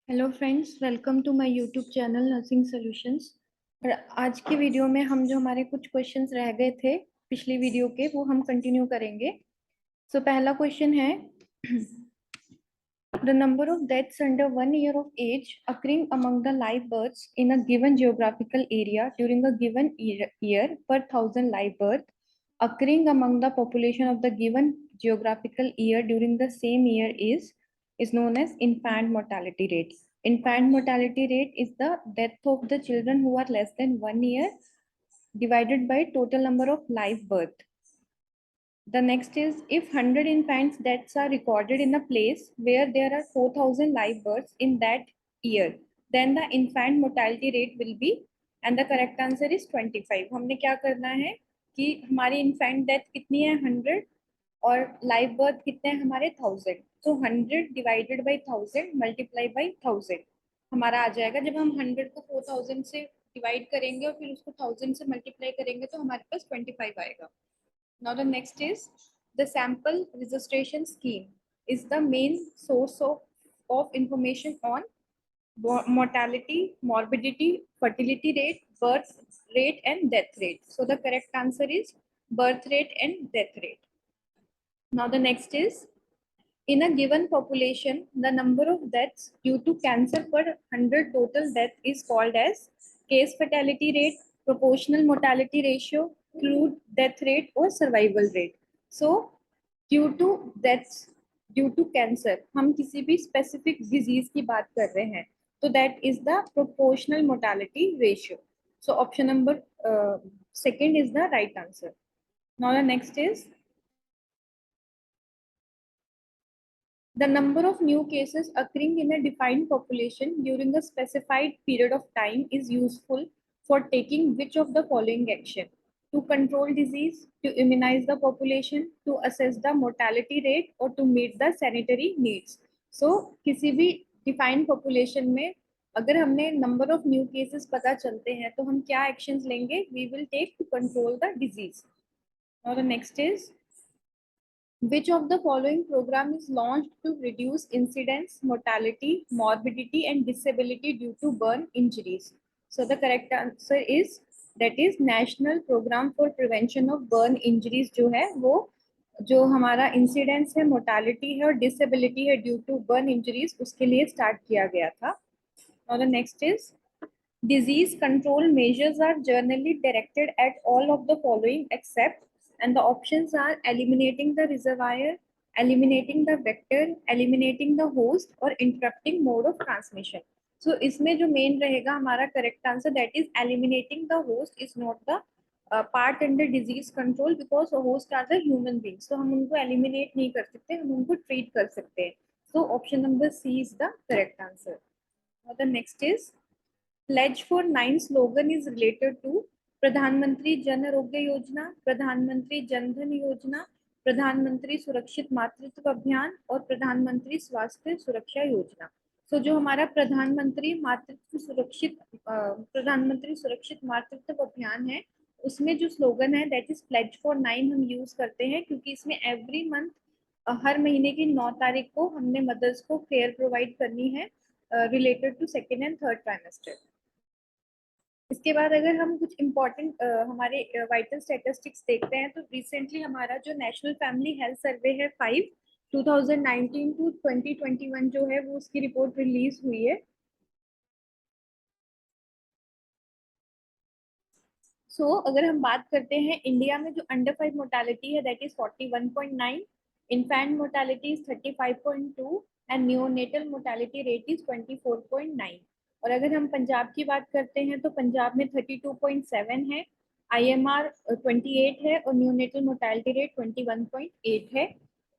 Hello friends, welcome to my YouTube channel nursing solutions. और आज की वीडियो में हम जो हमारे कुछ क्वेश्चंस रह गए थे पिछली वीडियो के, वो हम कंटिन्यू करेंगे। सो पहला क्वेश्चन है the number of deaths under 1 year of age occurring among the live births in a given geographical area during a given year per 1,000 live birth occurring among the population of the given geographical year during the same year is known as infant mortality rate. Infant mortality rate is the death of the children who are less than 1 year divided by total number of live birth. The next is if 100 infants deaths are recorded in a place where there are 4,000 live births in that year, then the infant mortality rate will be, and the correct answer is 25. हमने क्या करना है कि हमारी infant death कितनी है 100 और live birth कितने हैं हमारे 1000. तो 100 divided by 1000 multiply by 1000 हमारा आ जाएगा. जब हम 100 को 4000 से डिवाइड करेंगे और फिर उसको 1000 से मल्टीप्लाई करेंगे तो हमारे पास 25 आएगा. Now the next is the sample registration scheme is the main source of information on mortality, morbidity, fertility rate, birth rate and death rate. So the correct answer is birth rate and death rate. Now the next is in a given population, the number of deaths due to cancer per 100 total death is called as case fatality rate, proportional mortality ratio, crude death rate or survival rate. So, due to deaths due to cancer, हम किसी भी specific disease की बात कर रहे हैं, तो that is the proportional mortality ratio. So, option number second is the right answer. Now the next is the number of new cases occurring in a defined population during a specified period of time is useful for taking which of the following action: to control disease, to immunize the population, to assess the mortality rate, or to meet the sanitary needs. So, किसी भी defined population में अगर हमने number of new cases पता चलते हैं तो हम क्या actions लेंगे? We will take to control the disease. Now the next is which of the following program is launched to reduce incidence, mortality, morbidity, and disability due to burn injuries? So the correct answer is that is National Program for Prevention of Burn Injuries. जो है वो जो हमारा incidence है, mortality है और disability है due to burn injuries, उसके लिए स्टार्ट किया गया था. Now the next is disease control measures are generally directed at all of the following except, and the options are eliminating the reservoir, eliminating the vector, eliminating the host or interrupting mode of transmission. So इसमें जो main रहेगा हमारा correct answer, that is eliminating the host is not the part under disease control because host are the human beings. So हम उनको eliminate नहीं कर सकते, हम उनको treat कर सकते हैं. So option number C is the correct answer. Now the next is Pledge for 9 slogan is related to प्रधानमंत्री जन आरोग्य योजना, प्रधानमंत्री जन धन योजना, प्रधानमंत्री सुरक्षित मातृत्व अभियान और प्रधानमंत्री स्वास्थ्य सुरक्षा योजना. सो जो हमारा प्रधानमंत्री सुरक्षित मातृत्व अभियान है, उसमें जो स्लोगन है दैट इज प्लेज फॉर 9 हम यूज करते हैं क्योंकि इसमें एवरी मंथ हर महीने की 9 तारीख को हमने मदर्स को केयर प्रोवाइड करनी है related to second and third trimester. इसके बाद अगर हम कुछ इम्पोर्टेंट हमारे वाइटल स्टैटिस्टिक्स देखते हैं तो रिसेंटली हमारा जो नेशनल फैमिली हेल्थ सर्वे है 5 2019 टू 2021 जो है वो उसकी रिपोर्ट रिलीज हुई है. अगर हम बात करते हैं इंडिया में जो अंडर 5 मोर्टेलिटी है that is 41.9, infant mortality is 35.2 and neonatal mortality rate is 24.9. और अगर हम पंजाब की बात करते हैं तो पंजाब में 32.7 है, IMR 28 है और न्यूनेटल मोर्टेलिटी रेट 21.8 है.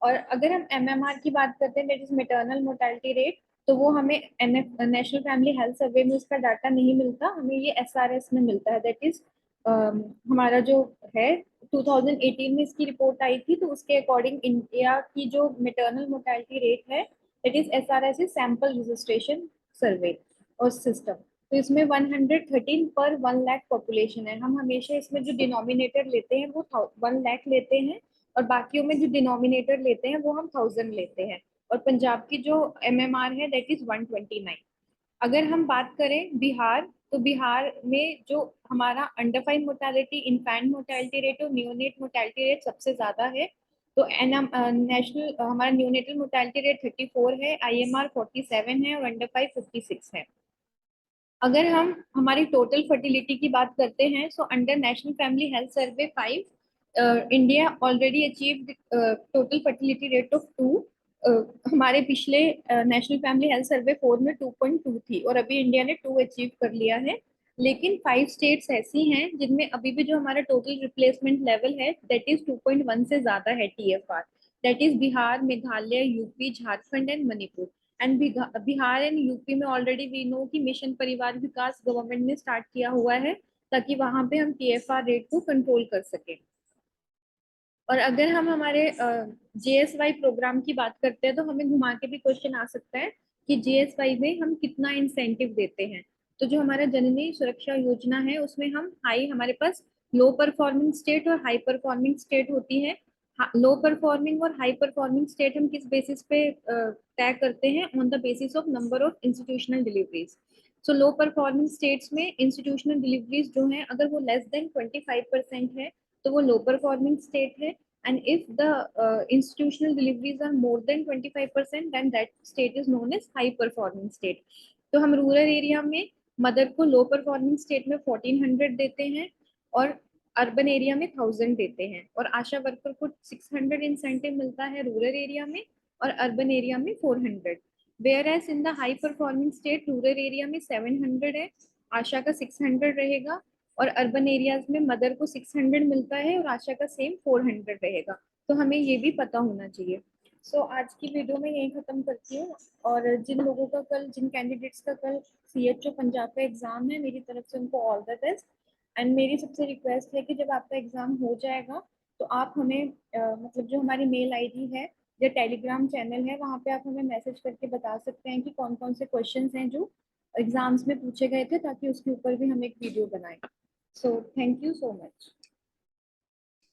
और अगर हम MMR की बात करते हैं that is maternal mortality rate, तो वो हमें नेशनल फैमिली हेल्थ सर्वे में उसका डाटा नहीं मिलता, हमें ये SRS में मिलता है. दैट इज हमारा जो है 2018 में इसकी रिपोर्ट आई थी, तो उसके अकॉर्डिंग इंडिया की जो मैटरनल मोर्टेलिटी रेट है that is SRS is sample registration survey और सिस्टम. तो इसमें 113 पर 1 लाख पॉपुलेशन है. हम हमेशा इसमें जो डिनोमिनेटर लेते हैं वो 1 लाख लेते हैं और बाकियों में जो डिनोमिनेटर लेते हैं वो हम 1000 लेते हैं. और पंजाब की जो MMR है दैट इज 129. अगर हम बात करें बिहार, तो बिहार में जो हमारा under 5 mortality, infant mortality rate और नियोनेट मोर्टालिटी रेट सबसे ज्यादा है। तो एन नेशनल हमारा नियोनेटल मोर्टालिटी रेट 34 है, IMR 47 है और अंडर 5 56 है। अगर हम हमारी टोटल फर्टिलिटी की बात करते हैं, so under national family health survey 5 India already achieved total fertility rate of 2। हमारे पिछले नेशनल फैमिली हेल्थ सर्वे 4 में 2.2 थी और अभी इंडिया ने 2 अचीव कर लिया है। लेकिन 5 स्टेट्स ऐसी हैं जिनमें अभी भी जो हमारा टोटल रिप्लेसमेंट लेवल है दैट इज 2.1 से ज्यादा है, TFR। That is Bihar, Meghalaya, UP, Jharkhand and Manipur. And Bihar and UP में ऑलरेडी वी नो कि मिशन परिवार विकास गवर्नमेंट ने स्टार्ट किया हुआ है, ताकि वहां पे हम TFR रेट को कंट्रोल कर सके। और अगर हम हमारे JSY प्रोग्राम की बात करते हैं, तो हमें घुमा के भी क्वेश्चन आ सकता है कि JSY में हम कितना इंसेंटिव देते हैं। तो जो हमारा जननी सुरक्षा योजना है उसमें हम हाई, हमारे पास लो परफॉर्मिंग स्टेट और हाई परफॉर्मिंग स्टेट होती है। लो परफॉर्मिंग और हाई परफॉर्मिंग स्टेट हम किस बेसिस पे तय करते हैं? On the basis of number of institutional deliveries. So low performing states में इंस्टीट्यूशनल डिलीवरीज जो है, अगर वो लेस देन 25% है तो वो लो परफॉर्मिंग स्टेट है। And if the institutional deliveries are more than 25%, then that state is known as high performing state. तो हम रूरल एरिया में मदर को लो परफॉर्मिंग स्टेट में 1400 देते हैं और अर्बन एरिया में 1000 देते हैं, और आशा वर्कर को 600 इंसेंटिव मिलता है रूरल एरिया में और अर्बन एरिया में 400। Whereas in the high performing state rural area में 700 है, आशा का 600 रहेगा, और अर्बन एरियाज में मदर को 600 मिलता है और आशा का सेम 400 रहेगा। तो हमें ये भी पता होना चाहिए। आज की वीडियो में यही खत्म करती हूँ। और जिन लोगों का कल, जिन कैंडिडेट्स का कल CHO पंजाब का एग्जाम है, मेरी तरफ से उनको ऑल द बेस्ट। एंड मेरी सबसे रिक्वेस्ट है कि जब आपका एग्जाम हो जाएगा तो आप हमें मतलब जो हमारी मेल ID है या टेलीग्राम चैनल है, वहाँ पे आप हमें मैसेज करके बता सकते हैं कि कौन कौन से क्वेश्चंस हैं जो एग्जाम्स में पूछे गए थे, ताकि उसके ऊपर भी हम एक वीडियो बनाएं। So thank you so much.